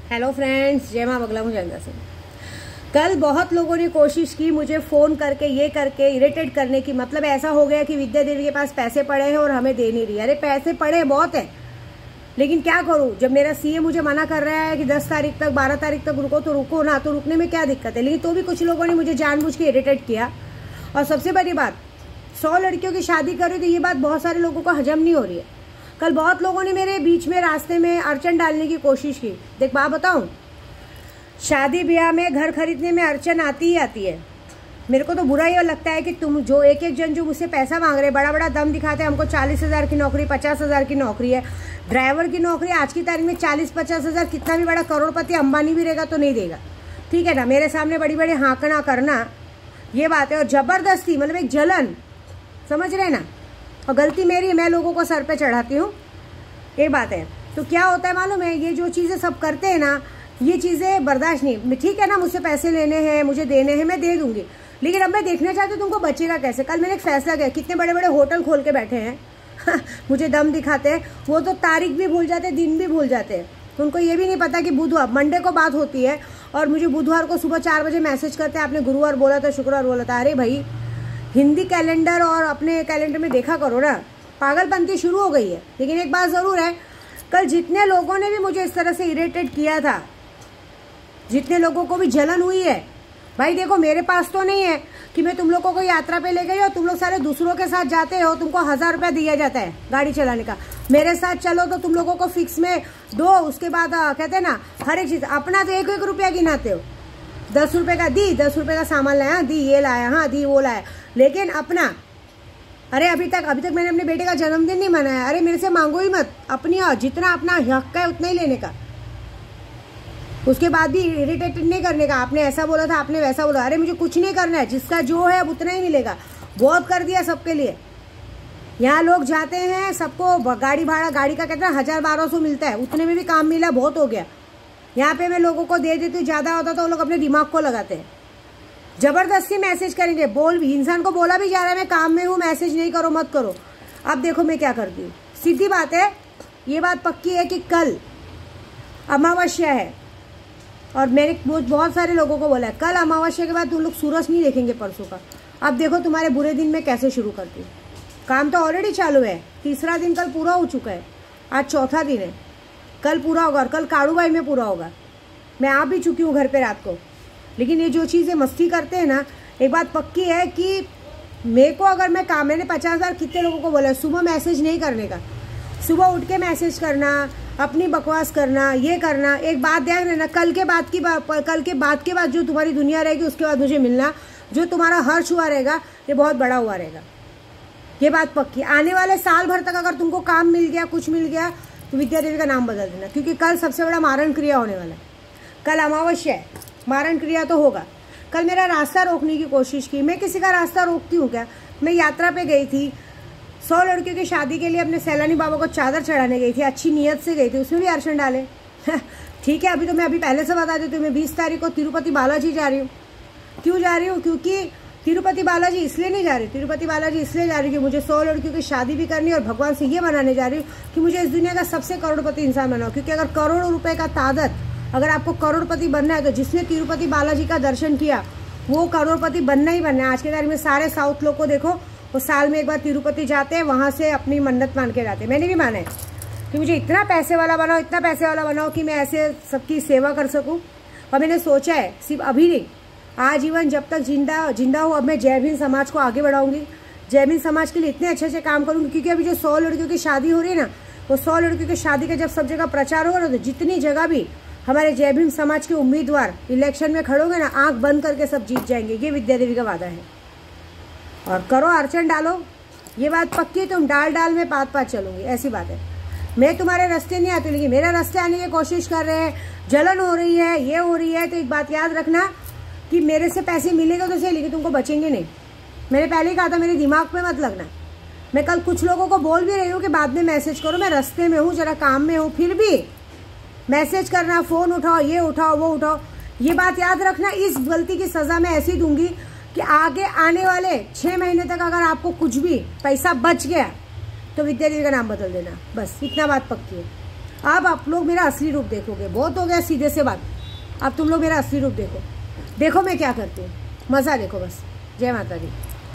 Hello friends, जय मां बगला मुझे से। कल बहुत लोगों ने कोशिश की मुझे फ़ोन करके ये करके इरिटेट करने की। मतलब ऐसा हो गया कि विद्या देवी के पास पैसे पड़े हैं और हमें दे नहीं रही। अरे पैसे पड़े बहुत है, लेकिन क्या करूं, जब मेरा सीए मुझे मना कर रहा है कि 10 तारीख तक 12 तारीख तक रुको तो रुको ना, तो रुकने में क्या दिक्कत है। लेकिन तो भी कुछ लोगों ने मुझे जानबूझ के इरिटेट किया। और सबसे बड़ी बात, 100 लड़कियों की शादी करूँ तो ये बात बहुत सारे लोगों को हजम नहीं हो रही है। कल बहुत लोगों ने मेरे बीच में रास्ते में अड़चन डालने की कोशिश की। देख बात बताऊं, शादी ब्याह में घर खरीदने में अड़चन आती ही आती है। मेरे को तो बुरा ही लगता है कि तुम जो एक जन जो मुझसे पैसा मांग रहे, बड़ा बड़ा दम दिखाते हैं, हमको 40,000 की नौकरी, 50,000 की नौकरी है, ड्राइवर की नौकरी आज की तारीख में 40-50,000, कितना भी बड़ा करोड़पति अंबानी भी रहेगा तो नहीं देगा। ठीक है ना, मेरे सामने बड़ी बड़ी हाँकना करना, ये बात है। और जबरदस्ती, मतलब एक जलन, समझ रहे ना। और गलती मेरी, मैं लोगों को सर पे चढ़ाती हूँ, ये बात है। तो क्या होता है मालूम है, ये जो चीज़ें सब करते हैं ना, ये चीज़ें बर्दाश्त नहीं। ठीक है ना, मुझसे पैसे लेने हैं, मुझे देने हैं, मैं दे दूंगी, लेकिन अब मैं देखना चाहती हूँ तुमको बचेगा कैसे। कल मैंने एक फैसला किया, कितने बड़े बड़े होटल खोल के बैठे हैं मुझे दम दिखाते हैं, वो तो तारीख भी भूल जाते हैं, दिन भी भूल जाते हैं। उनको ये भी नहीं पता कि बुधवार, मंडे को बात होती है और मुझे बुधवार को सुबह 4 बजे मैसेज करते हैं, आपने गुरुवार बोला था, शुक्रवार बोला था। अरे भाई, हिंदी कैलेंडर और अपने कैलेंडर में देखा करो ना। पागलपंती शुरू हो गई है। लेकिन एक बात ज़रूर है, कल जितने लोगों ने भी मुझे इस तरह से इरिटेट किया था, जितने लोगों को भी जलन हुई है, भाई देखो मेरे पास तो नहीं है कि मैं तुम लोगों को यात्रा पे ले गई हो, तुम लोग सारे दूसरों के साथ जाते हो, तुमको 1000 रुपया दिया जाता है गाड़ी चलाने का। मेरे साथ चलो तो तुम लोगों को फिक्स में दो, उसके बाद कहते हैं ना हर एक चीज़। अपना तो 1-1 रुपया गिनाते हो, 10 रुपये का दी, 10 रुपये का सामान लाया, दी ये लाया, हाँ दी वो लाया, लेकिन अपना, अरे अभी तक मैंने अपने बेटे का जन्मदिन नहीं मनाया। अरे मेरे से मांगो ही मत, अपनी जितना अपना हक है उतना ही लेने का। उसके बाद भी इरिटेटेड नहीं करने का, आपने ऐसा बोला था, आपने वैसा बोला। अरे मुझे कुछ नहीं करना है, जिसका जो है अब उतना ही मिलेगा। बहुत कर दिया सबके लिए। यहाँ लोग जाते हैं, सबको गाड़ी भाड़ा, गाड़ी का कहते हैं 1000-1200 मिलता है, उतने में भी काम मिला, बहुत हो गया। यहाँ पे मैं लोगों को दे देती हूँ, ज़्यादा होता तो वो लोग अपने दिमाग को लगाते हैं। जबरदस्ती मैसेज करेंगे, बोल भी, इंसान को बोला भी जा रहा है मैं काम में हूँ, मैसेज नहीं करो, मत करो। अब देखो मैं क्या करती हूँ, सीधी बात है, ये बात पक्की है कि कल अमावस्या है। और मैंने बहुत सारे लोगों को बोला है, कल अमावस्या के बाद तुम लोग सूरज नहीं देखेंगे परसों का। अब देखो तुम्हारे बुरे दिन में कैसे शुरू करती हूँ। काम तो ऑलरेडी चालू है, 3रा दिन कल पूरा हो चुका है, आज 4था दिन है, कल पूरा होगा और कल काड़ूबाई में पूरा होगा। मैं आ भी चुकी हूँ घर पे रात को। लेकिन ये जो चीज़ें मस्ती करते हैं ना, एक बात पक्की है कि मेरे को अगर मैं काम, मैंने 50,000 कितने लोगों को बोला है सुबह मैसेज नहीं करने का, सुबह उठ के मैसेज करना, अपनी बकवास करना, ये करना। एक बात ध्यान रखना, कल के बाद के बाद जो तुम्हारी दुनिया रहेगी, उसके बाद मुझे मिलना, जो तुम्हारा हर्ष हुआ रहेगा ये बहुत बड़ा हुआ रहेगा। ये बात पक्की। आने वाले साल भर तक अगर तुमको काम मिल गया, कुछ मिल गया, तो विद्या देवी का नाम बदल देना, क्योंकि कल सबसे बड़ा मारण क्रिया होने वाला है। कल अमावस्या है, मारण क्रिया तो होगा। कल मेरा रास्ता रोकने की कोशिश की। मैं किसी का रास्ता रोकती हूँ क्या? मैं यात्रा पे गई थी, 100 लड़कियों की शादी के लिए अपने सैलानी बाबा को चादर चढ़ाने गई थी, अच्छी नीयत से गई थी, उसमें भी अड़चन डाले ठीक है, अभी तो मैं अभी पहले से बता देती हूँ, मैं 20 तारीख को तिरुपति बालाजी जा रही हूँ। क्यों जा रही हूँ? क्योंकि तिरुपति बालाजी इसलिए नहीं जा रही, तिरुपति बालाजी इसलिए जा रही कि मुझे 100 लड़कियों की शादी भी करनी है और भगवान से ये मनाने जा रही हूँ कि मुझे इस दुनिया का सबसे करोड़पति इंसान बनाओ। क्योंकि अगर करोड़ों रुपए का ताकत, अगर आपको करोड़पति बनना है तो जिसने तिरुपति बालाजी का दर्शन किया वो करोड़पति बनना ही बनना है। आज के तारीख में सारे साउथ लोग को देखो, वो साल में एक बार तिरुपति जाते हैं, वहाँ से अपनी मन्नत मान के जाते हैं। मैंने भी माना है कि मुझे इतना पैसे वाला बनाओ, इतना पैसे वाला बनाओ कि मैं ऐसे सबकी सेवा कर सकूँ। और मैंने सोचा है, सिर्फ अभी नहीं, आजीवन जब तक जिंदा हूँ, अब मैं जय भीम समाज को आगे बढ़ाऊंगी। जय भीम समाज के लिए इतने अच्छे काम करूँगी, क्योंकि अभी जो 100 लड़कियों की शादी हो रही है ना, वो 100 लड़कियों की शादी का जब सब जगह प्रचार होगा ना, तो जितनी जगह भी हमारे जय भीम समाज के उम्मीदवार इलेक्शन में खड़ोगे ना, आंख बंद करके सब जीत जाएंगे। ये विद्या देवी का वादा है। और करो, अड़चन डालो, ये बात पक्की, तुम डाल में पात चलूंगी, ऐसी बात है। मैं तुम्हारे रास्ते नहीं आती, लेकिन मेरे रास्ते आने की कोशिश कर रहे हैं, जलन हो रही है, ये हो रही है, तो एक बात याद रखना कि मेरे से पैसे मिलेगा तो सही, लेकिन तुमको बचेंगे नहीं। मैंने पहले ही कहा था, मेरे दिमाग पे मत लगना। मैं कल कुछ लोगों को बोल भी रही हूँ कि बाद में मैसेज करो, मैं रास्ते में हूँ, जरा काम में हूँ, फिर भी मैसेज करना, फ़ोन उठाओ, ये उठाओ, वो उठाओ। ये बात याद रखना, इस गलती की सज़ा मैं ऐसी दूंगी कि आगे आने वाले 6 महीने तक अगर आपको कुछ भी पैसा बच गया तो विद्या देवी का नाम बदल देना, बस इतना बात पक्की है। अब आप लोग मेरा असली रूप देखोगे। बहुत हो गया सीधे से बात, अब तुम लोग मेरा असली रूप देखो। देखो मैं क्या करती हूँ, मज़ा देखो बस। जय माता दी।